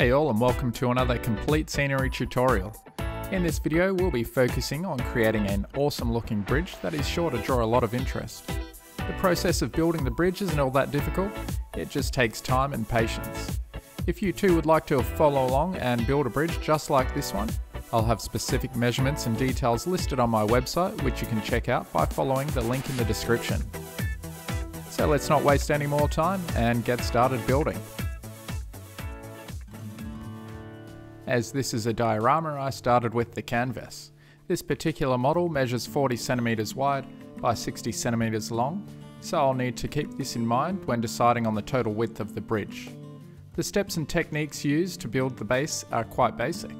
Hey all, and welcome to another complete scenery tutorial. In this video we'll be focusing on creating an awesome looking bridge that is sure to draw a lot of interest. The process of building the bridge isn't all that difficult, it just takes time and patience. If you too would like to follow along and build a bridge just like this one, I'll have specific measurements and details listed on my website, which you can check out by following the link in the description. So let's not waste any more time and get started building. As this is a diorama, I started with the canvas. This particular model measures 40 centimeters wide by 60 centimeters long, so I'll need to keep this in mind when deciding on the total width of the bridge. The steps and techniques used to build the base are quite basic.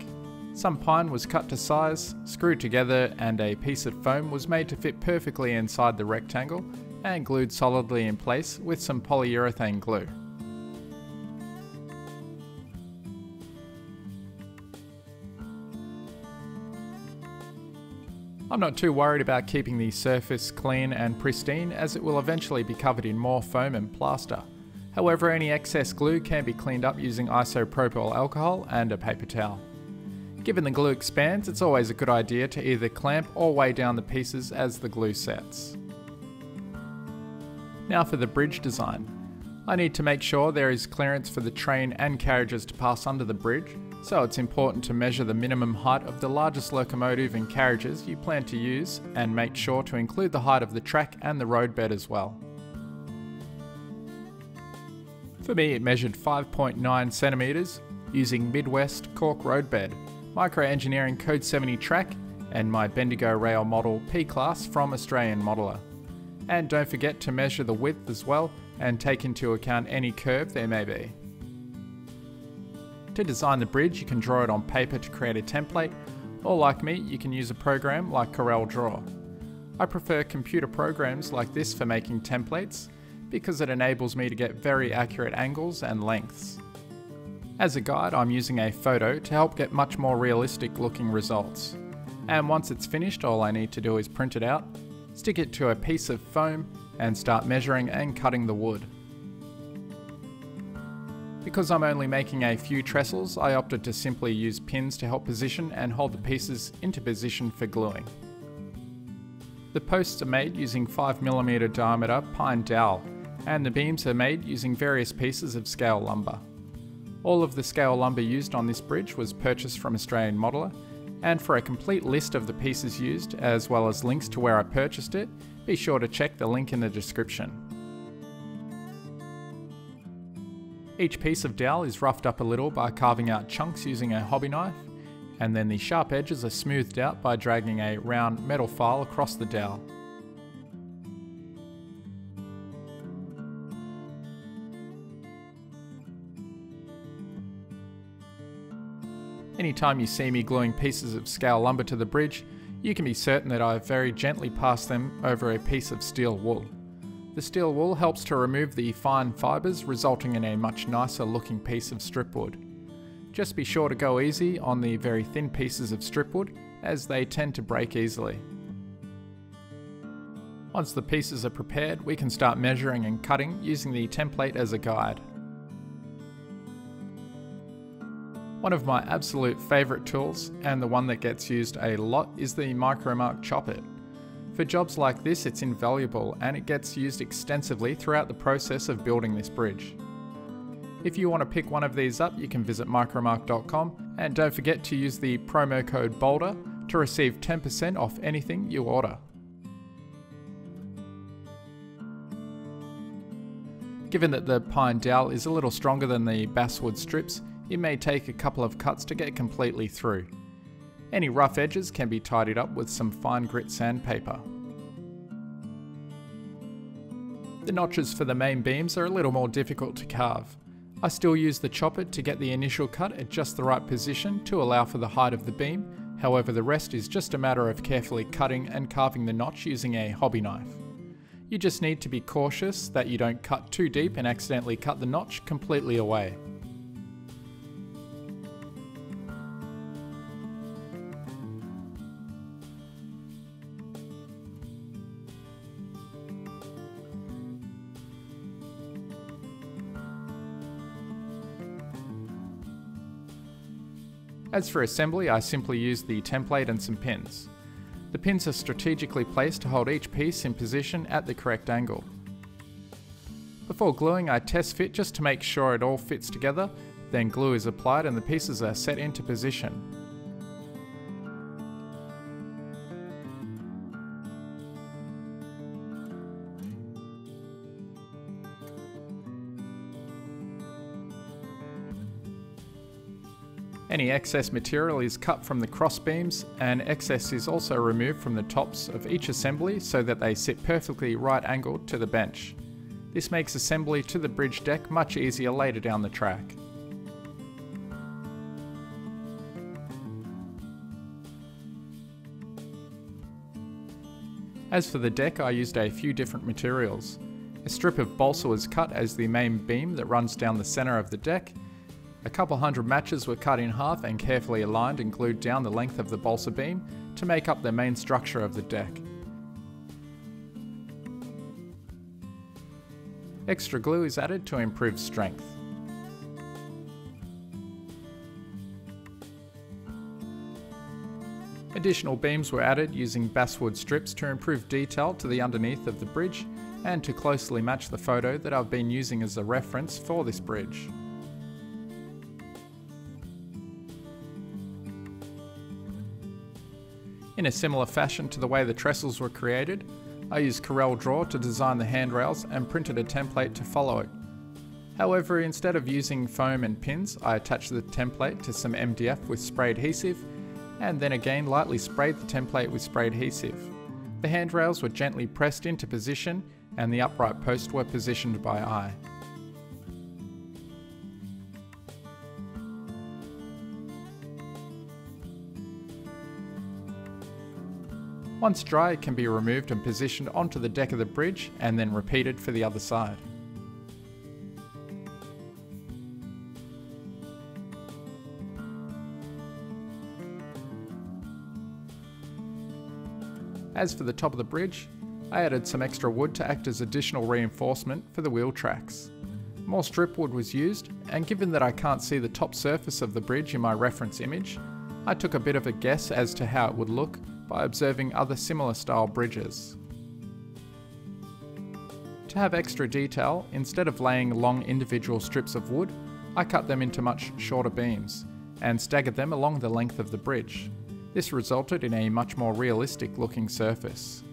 Some pine was cut to size, screwed together, and a piece of foam was made to fit perfectly inside the rectangle and glued solidly in place with some polyurethane glue. I'm not too worried about keeping the surface clean and pristine, as it will eventually be covered in more foam and plaster. However, any excess glue can be cleaned up using isopropyl alcohol and a paper towel. Given the glue expands, it's always a good idea to either clamp or weigh down the pieces as the glue sets. Now for the bridge design. I need to make sure there is clearance for the train and carriages to pass under the bridge, so it's important to measure the minimum height of the largest locomotive and carriages you plan to use, and make sure to include the height of the track and the roadbed as well. For me, it measured 5.9 centimeters using Midwest cork roadbed, micro-engineering code 70 track, and my Bendigo rail model P-Class from Australian Modeler. And don't forget to measure the width as well and take into account any curve there may be. To design the bridge, you can draw it on paper to create a template, or like me, you can use a program like Corel Draw. I prefer computer programs like this for making templates because it enables me to get very accurate angles and lengths. As a guide, I'm using a photo to help get much more realistic looking results. And once it's finished, all I need to do is print it out, stick it to a piece of foam, and start measuring and cutting the wood. Because I'm only making a few trestles, I opted to simply use pins to help position and hold the pieces into position for gluing. The posts are made using 5mm diameter pine dowel, and the beams are made using various pieces of scale lumber. All of the scale lumber used on this bridge was purchased from Australian Modeler, and for a complete list of the pieces used, as well as links to where I purchased it, be sure to check the link in the description. Each piece of dowel is roughed up a little by carving out chunks using a hobby knife, and then the sharp edges are smoothed out by dragging a round metal file across the dowel. Anytime you see me gluing pieces of scale lumber to the bridge, you can be certain that I have very gently passed them over a piece of steel wool. The steel wool helps to remove the fine fibres, resulting in a much nicer looking piece of strip wood. Just be sure to go easy on the very thin pieces of strip wood, as they tend to break easily. Once the pieces are prepared, we can start measuring and cutting using the template as a guide. One of my absolute favourite tools, and the one that gets used a lot, is the Micromark Chop-It. For jobs like this, it's invaluable and it gets used extensively throughout the process of building this bridge. If you want to pick one of these up, you can visit micromark.com, and don't forget to use the promo code Boulder to receive 10% off anything you order. Given that the pine dowel is a little stronger than the basswood strips, it may take a couple of cuts to get completely through. Any rough edges can be tidied up with some fine grit sandpaper. The notches for the main beams are a little more difficult to carve. I still use the Chop-It to get the initial cut at just the right position to allow for the height of the beam, however the rest is just a matter of carefully cutting and carving the notch using a hobby knife. You just need to be cautious that you don't cut too deep and accidentally cut the notch completely away. As for assembly, I simply used the template and some pins. The pins are strategically placed to hold each piece in position at the correct angle. Before gluing, I test fit just to make sure it all fits together, then glue is applied and the pieces are set into position. Any excess material is cut from the cross beams, and excess is also removed from the tops of each assembly so that they sit perfectly right angled to the bench. This makes assembly to the bridge deck much easier later down the track. As for the deck, I used a few different materials. A strip of balsa was cut as the main beam that runs down the centre of the deck. A couple hundred matches were cut in half and carefully aligned and glued down the length of the balsa beam to make up the main structure of the deck. Extra glue is added to improve strength. Additional beams were added using basswood strips to improve detail to the underneath of the bridge and to closely match the photo that I've been using as a reference for this bridge. In a similar fashion to the way the trestles were created, I used Corel Draw to design the handrails and printed a template to follow it. However, instead of using foam and pins, I attached the template to some MDF with spray adhesive, and then again lightly sprayed the template with spray adhesive. The handrails were gently pressed into position and the upright posts were positioned by eye. Once dry, it can be removed and positioned onto the deck of the bridge and then repeated for the other side. As for the top of the bridge, I added some extra wood to act as additional reinforcement for the wheel tracks. More strip wood was used, and given that I can't see the top surface of the bridge in my reference image, I took a bit of a guess as to how it would look by observing other similar style bridges. To have extra detail, instead of laying long individual strips of wood, I cut them into much shorter beams and staggered them along the length of the bridge. This resulted in a much more realistic looking surface.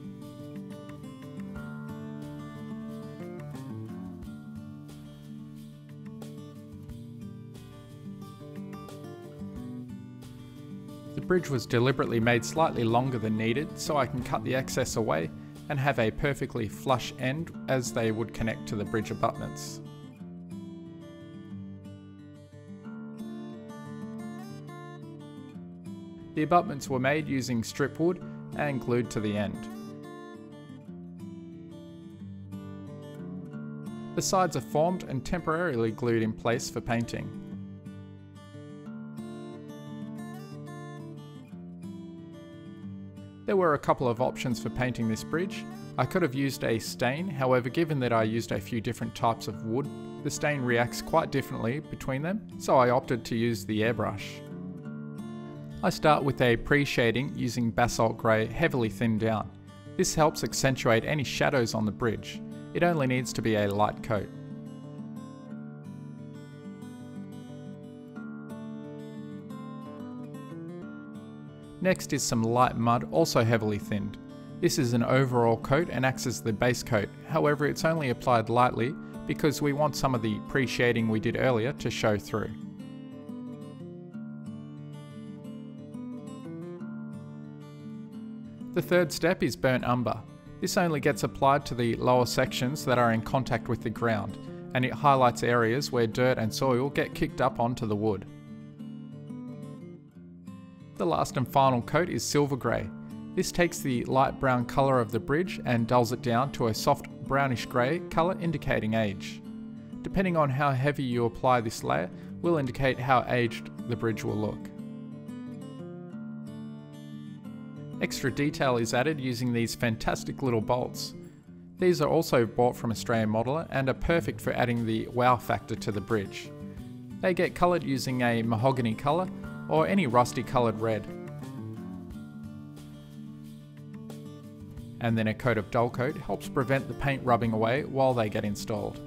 The bridge was deliberately made slightly longer than needed so I can cut the excess away and have a perfectly flush end as they would connect to the bridge abutments. The abutments were made using strip wood and glued to the end. The sides are formed and temporarily glued in place for painting. There were a couple of options for painting this bridge. I could have used a stain, however given that I used a few different types of wood, the stain reacts quite differently between them, so I opted to use the airbrush. I start with a pre-shading using basalt grey heavily thinned down. This helps accentuate any shadows on the bridge. It only needs to be a light coat. Next is some light mud, also heavily thinned. This is an overall coat and acts as the base coat, however it's only applied lightly because we want some of the pre-shading we did earlier to show through. The third step is burnt umber. This only gets applied to the lower sections that are in contact with the ground, and it highlights areas where dirt and soil get kicked up onto the wood. The last and final coat is silver grey. This takes the light brown colour of the bridge and dulls it down to a soft brownish grey colour indicating age. Depending on how heavy you apply this layer will indicate how aged the bridge will look. Extra detail is added using these fantastic little bolts. These are also bought from Australian Modeller and are perfect for adding the wow factor to the bridge. They get coloured using a mahogany colour or any rusty coloured red. And then a coat of dull coat helps prevent the paint rubbing away while they get installed.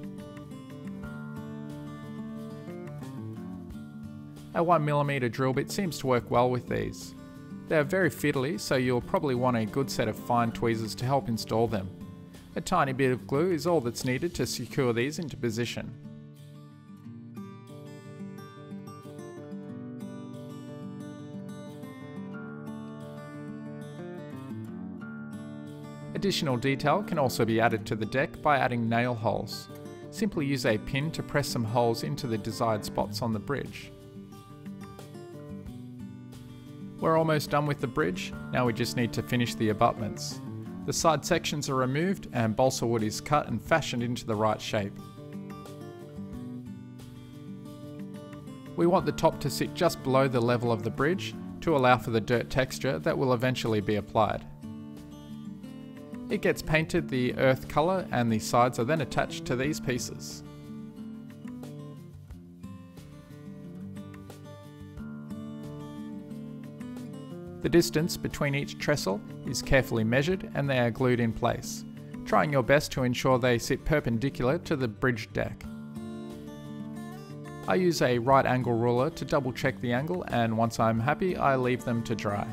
A 1mm drill bit seems to work well with these. They are very fiddly, so you'll probably want a good set of fine tweezers to help install them. A tiny bit of glue is all that's needed to secure these into position. Additional detail can also be added to the deck by adding nail holes. Simply use a pin to press some holes into the desired spots on the bridge. We're almost done with the bridge, now we just need to finish the abutments. The side sections are removed and balsa wood is cut and fashioned into the right shape. We want the top to sit just below the level of the bridge to allow for the dirt texture that will eventually be applied. It gets painted the earth colour and the sides are then attached to these pieces. The distance between each trestle is carefully measured and they are glued in place, trying your best to ensure they sit perpendicular to the bridge deck. I use a right angle ruler to double check the angle, and once I'm happy I leave them to dry.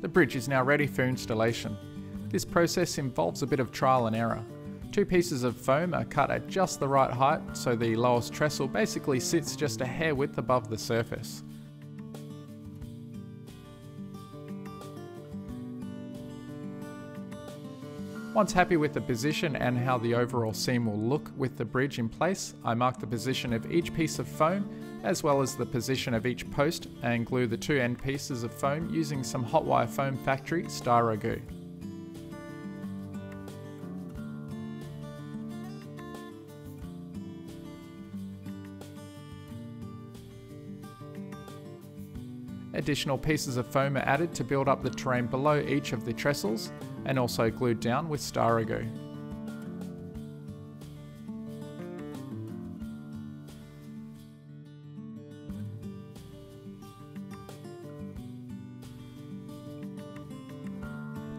The bridge is now ready for installation. This process involves a bit of trial and error. Two pieces of foam are cut at just the right height, so the lowest trestle basically sits just a hair width above the surface. Once happy with the position and how the overall seam will look with the bridge in place, I mark the position of each piece of foam as well as the position of each post and glue the two end pieces of foam using some hot wire foam factory styro goo. Additional pieces of foam are added to build up the terrain below each of the trestles and also glued down with styro goo.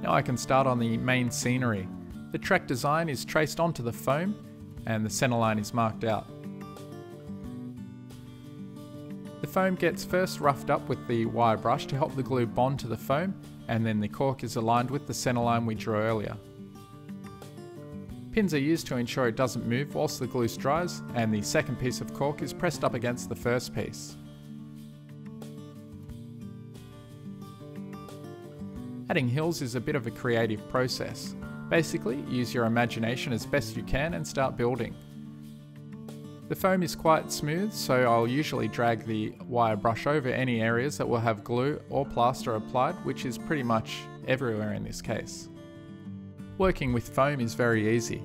Now I can start on the main scenery. The track design is traced onto the foam and the centre line is marked out. The foam gets first roughed up with the wire brush to help the glue bond to the foam, and then the cork is aligned with the centre line we drew earlier. Pins are used to ensure it doesn't move whilst the glue dries, and the second piece of cork is pressed up against the first piece. Adding hills is a bit of a creative process. Basically, use your imagination as best you can and start building. The foam is quite smooth, so I'll usually drag the wire brush over any areas that will have glue or plaster applied, which is pretty much everywhere in this case. Working with foam is very easy.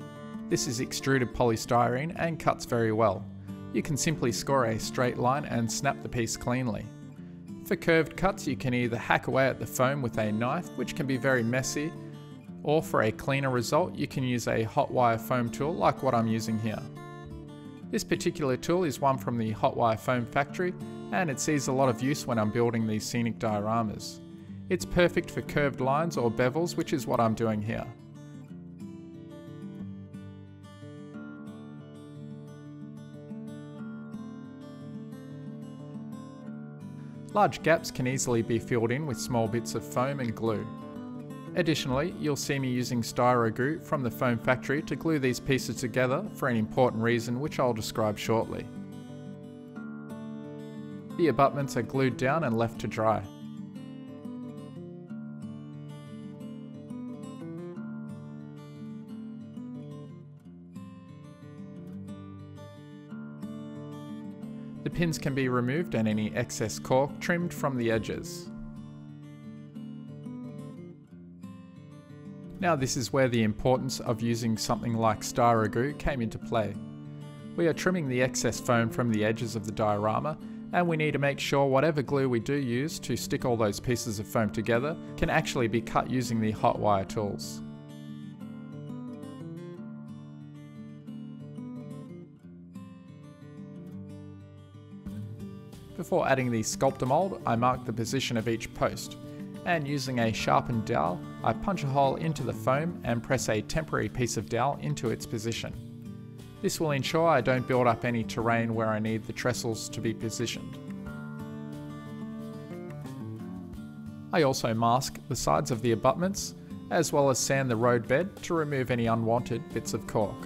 This is extruded polystyrene and cuts very well. You can simply score a straight line and snap the piece cleanly. For curved cuts, you can either hack away at the foam with a knife, which can be very messy, or for a cleaner result, you can use a hot wire foam tool like what I'm using here. This particular tool is one from the hot wire foam factory, and it sees a lot of use when I'm building these scenic dioramas. It's perfect for curved lines or bevels, which is what I'm doing here. Large gaps can easily be filled in with small bits of foam and glue. Additionally, you'll see me using styro goo from the foam factory to glue these pieces together for an important reason which I'll describe shortly. The abutments are glued down and left to dry. The pins can be removed and any excess cork trimmed from the edges. Now this is where the importance of using something like styro goo came into play. We are trimming the excess foam from the edges of the diorama, and we need to make sure whatever glue we do use to stick all those pieces of foam together can actually be cut using the hot wire tools. Before adding the sculptor mould, I mark the position of each post, and using a sharpened dowel, I punch a hole into the foam and press a temporary piece of dowel into its position. This will ensure I don't build up any terrain where I need the trestles to be positioned. I also mask the sides of the abutments, as well as sand the road bed to remove any unwanted bits of cork.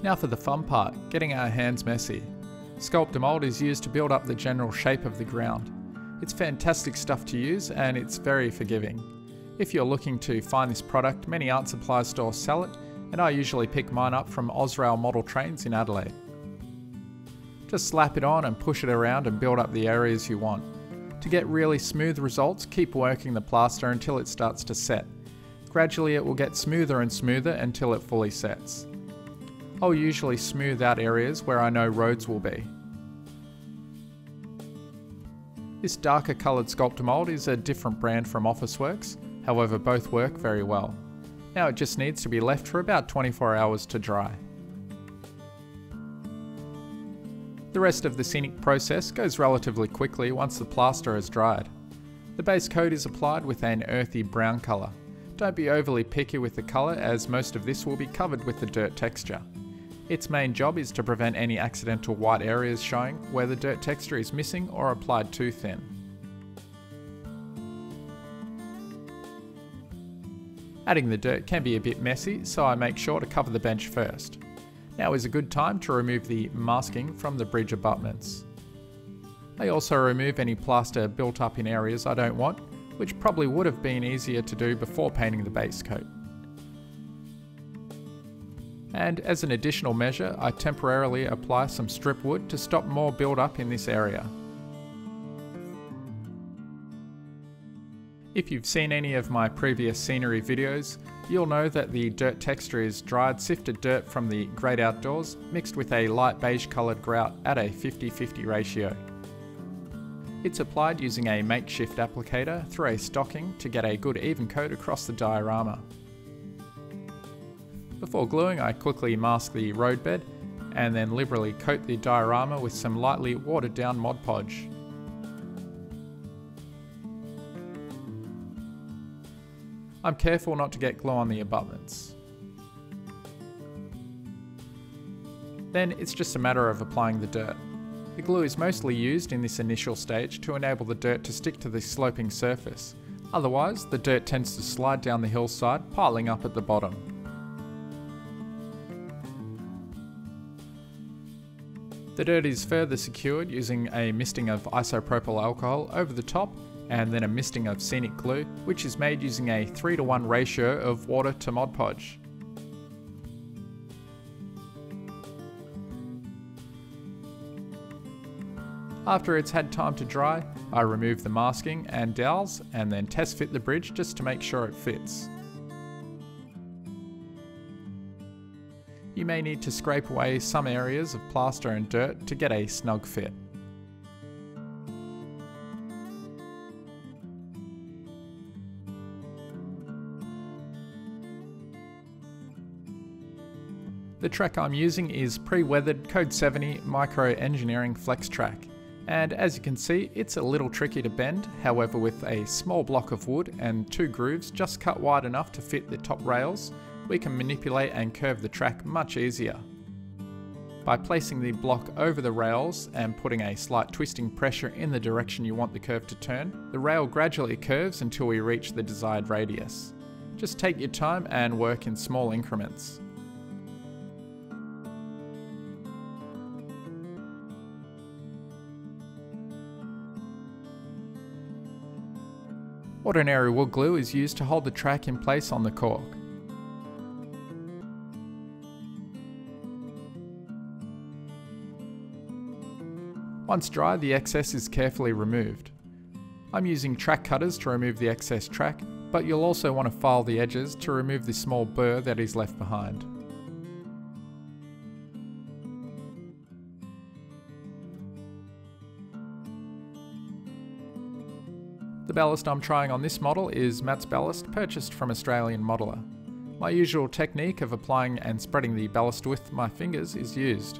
Now for the fun part, getting our hands messy. Sculptor mould is used to build up the general shape of the ground. It's fantastic stuff to use and it's very forgiving. If you're looking to find this product, many art supply stores sell it, and I usually pick mine up from Osrail Model Trains in Adelaide. Just slap it on and push it around and build up the areas you want. To get really smooth results, keep working the plaster until it starts to set. Gradually it will get smoother and smoother until it fully sets. I'll usually smooth out areas where I know roads will be. This darker coloured sculptor mould is a different brand from Officeworks, however both work very well. Now it just needs to be left for about 24 hours to dry. The rest of the scenic process goes relatively quickly once the plaster has dried. The base coat is applied with an earthy brown colour. Don't be overly picky with the colour as most of this will be covered with the dirt texture. Its main job is to prevent any accidental white areas showing where the dirt texture is missing or applied too thin. Adding the dirt can be a bit messy, so I make sure to cover the bench first. Now is a good time to remove the masking from the bridge abutments. I also remove any plaster built up in areas I don't want, which probably would have been easier to do before painting the base coat. And as an additional measure, I temporarily apply some strip wood to stop more build up in this area. If you've seen any of my previous scenery videos, you'll know that the dirt texture is dried sifted dirt from the great outdoors mixed with a light beige coloured grout at a 50-50 ratio. It's applied using a makeshift applicator through a stocking to get a good even coat across the diorama. Before gluing, I quickly mask the road bed and then liberally coat the diorama with some lightly watered down Mod Podge. I'm careful not to get glue on the abutments. Then it's just a matter of applying the dirt. The glue is mostly used in this initial stage to enable the dirt to stick to the sloping surface. Otherwise, the dirt tends to slide down the hillside, piling up at the bottom. The dirt is further secured using a misting of isopropyl alcohol over the top and then a misting of scenic glue, which is made using a 3:1 ratio of water to Mod Podge. After it's had time to dry, I remove the masking and dowels and then test fit the bridge just to make sure it fits. You may need to scrape away some areas of plaster and dirt to get a snug fit. The track I'm using is pre-weathered Code 70 Micro Engineering Flex Track, and as you can see it's a little tricky to bend. However, with a small block of wood and 2 grooves just cut wide enough to fit the top rails, we can manipulate and curve the track much easier. By placing the block over the rails and putting a slight twisting pressure in the direction you want the curve to turn, the rail gradually curves until we reach the desired radius. Just take your time and work in small increments. Ordinary wood glue is used to hold the track in place on the cork. Once dry, the excess is carefully removed. I'm using track cutters to remove the excess track, but you'll also want to file the edges to remove the small burr that is left behind. The ballast I'm trying on this model is Matt's ballast, purchased from Australian Modeller. My usual technique of applying and spreading the ballast with my fingers is used.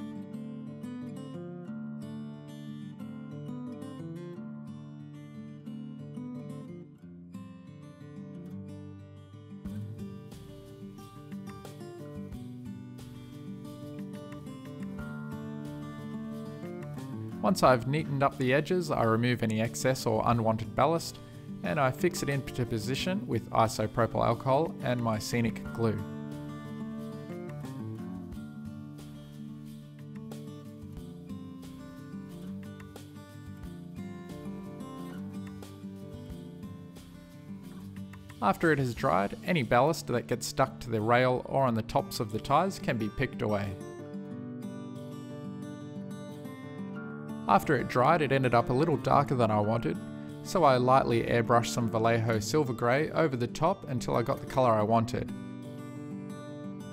Once I've neatened up the edges, I remove any excess or unwanted ballast, and I fix it into position with isopropyl alcohol and my scenic glue. After it has dried, any ballast that gets stuck to the rail or on the tops of the tyres can be picked away. After it dried, it ended up a little darker than I wanted, so I lightly airbrushed some VALLEJO silver grey over the top until I got the colour I wanted.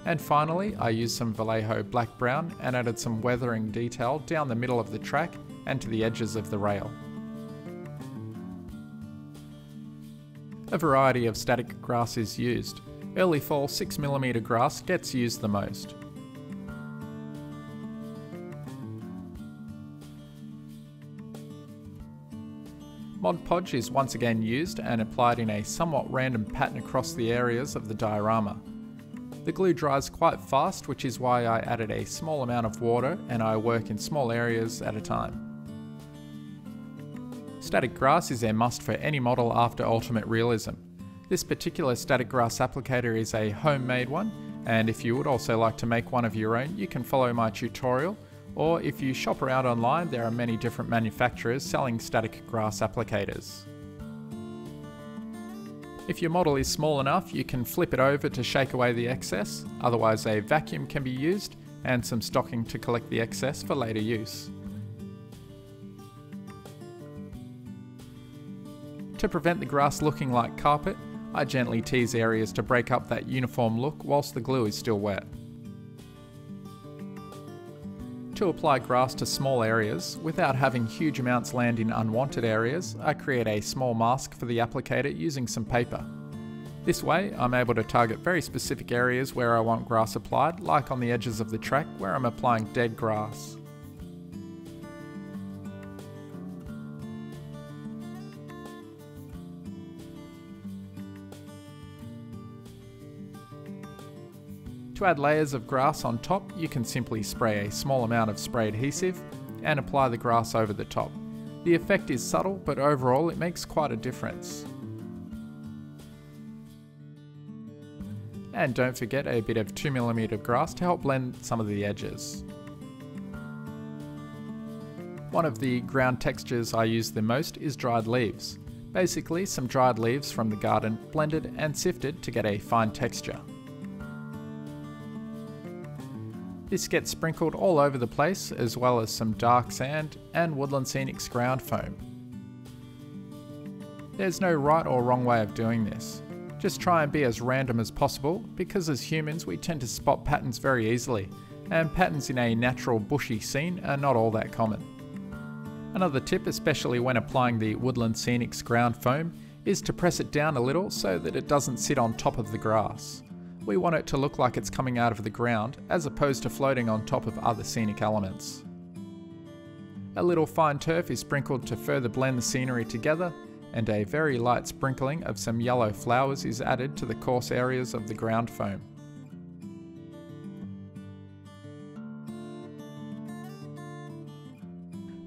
And finally, I used some VALLEJO black brown and added some weathering detail down the middle of the track and to the edges of the rail. A variety of static grass is used. Early fall 6mm grass gets used the most. Mod Podge is once again used and applied in a somewhat random pattern across the areas of the diorama. The glue dries quite fast, which is why I added a small amount of water and I work in small areas at a time. Static grass is a must for any model after Ultimate Realism. This particular static grass applicator is a homemade one, and if you would also like to make one of your own, you can follow my tutorial. Or if you shop around online, there are many different manufacturers selling static grass applicators. If your model is small enough, you can flip it over to shake away the excess, otherwise a vacuum can be used and some stocking to collect the excess for later use. To prevent the grass looking like carpet, I gently tease areas to break up that uniform look whilst the glue is still wet. To apply grass to small areas, without having huge amounts land in unwanted areas, I create a small mask for the applicator using some paper. This way, I'm able to target very specific areas where I want grass applied, like on the edges of the track where I'm applying dead grass. To add layers of grass on top, you can simply spray a small amount of spray adhesive and apply the grass over the top. The effect is subtle, but overall it makes quite a difference. And don't forget a bit of 2mm grass to help blend some of the edges. One of the ground textures I use the most is dried leaves. Basically some dried leaves from the garden blended and sifted to get a fine texture. This gets sprinkled all over the place, as well as some dark sand and Woodland Scenics ground foam. There's no right or wrong way of doing this. Just try and be as random as possible, because as humans we tend to spot patterns very easily, and patterns in a natural bushy scene are not all that common. Another tip, especially when applying the Woodland Scenics ground foam, is to press it down a little so that it doesn't sit on top of the grass. We want it to look like it's coming out of the ground, as opposed to floating on top of other scenic elements. A little fine turf is sprinkled to further blend the scenery together, and a very light sprinkling of some yellow flowers is added to the coarse areas of the ground foam.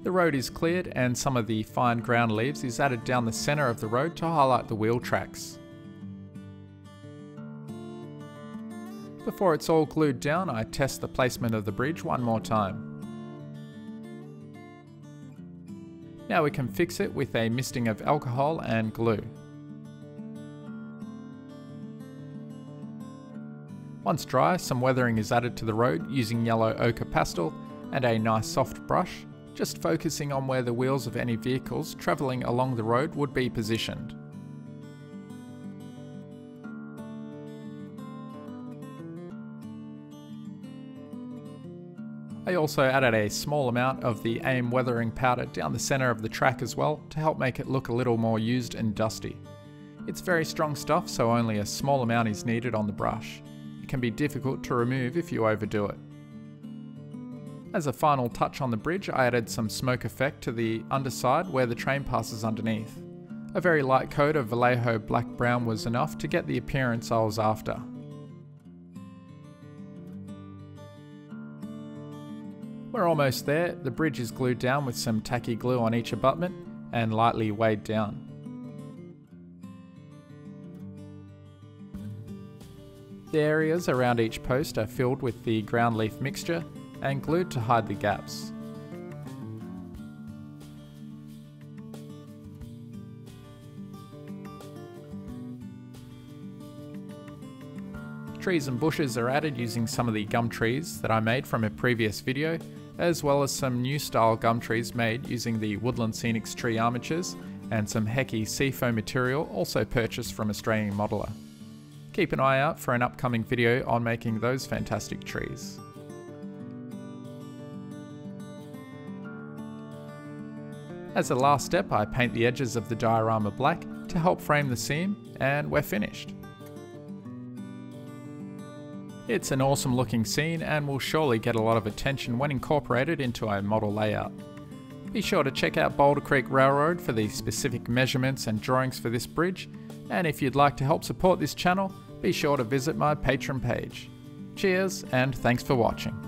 The road is cleared and some of the fine ground leaves is added down the centre of the road to highlight the wheel tracks. Before it's all glued down, I test the placement of the bridge one more time. Now we can fix it with a misting of alcohol and glue. Once dry, some weathering is added to the road using yellow ochre pastel and a nice soft brush, just focusing on where the wheels of any vehicles travelling along the road would be positioned. I also added a small amount of the AIM weathering powder down the centre of the track as well to help make it look a little more used and dusty. It's very strong stuff, so only a small amount is needed on the brush. It can be difficult to remove if you overdo it. As a final touch on the bridge, I added some smoke effect to the underside where the train passes underneath. A very light coat of VALLEJO black brown was enough to get the appearance I was after. We're almost there. The bridge is glued down with some tacky glue on each abutment and lightly weighed down. The areas around each post are filled with the ground leaf mixture and glued to hide the gaps. Trees and bushes are added using some of the gum trees that I made from a previous video, as well as some new style gum trees made using the Woodland Scenics tree armatures and some Hecky seafoam material also purchased from Australian Modeller. Keep an eye out for an upcoming video on making those fantastic trees. As a last step, I paint the edges of the diorama black to help frame the seam, and we're finished. It's an awesome looking scene and will surely get a lot of attention when incorporated into a model layout. Be sure to check out Boulder Creek Railroad for the specific measurements and drawings for this bridge, and if you'd like to help support this channel, be sure to visit my Patreon page. Cheers and thanks for watching.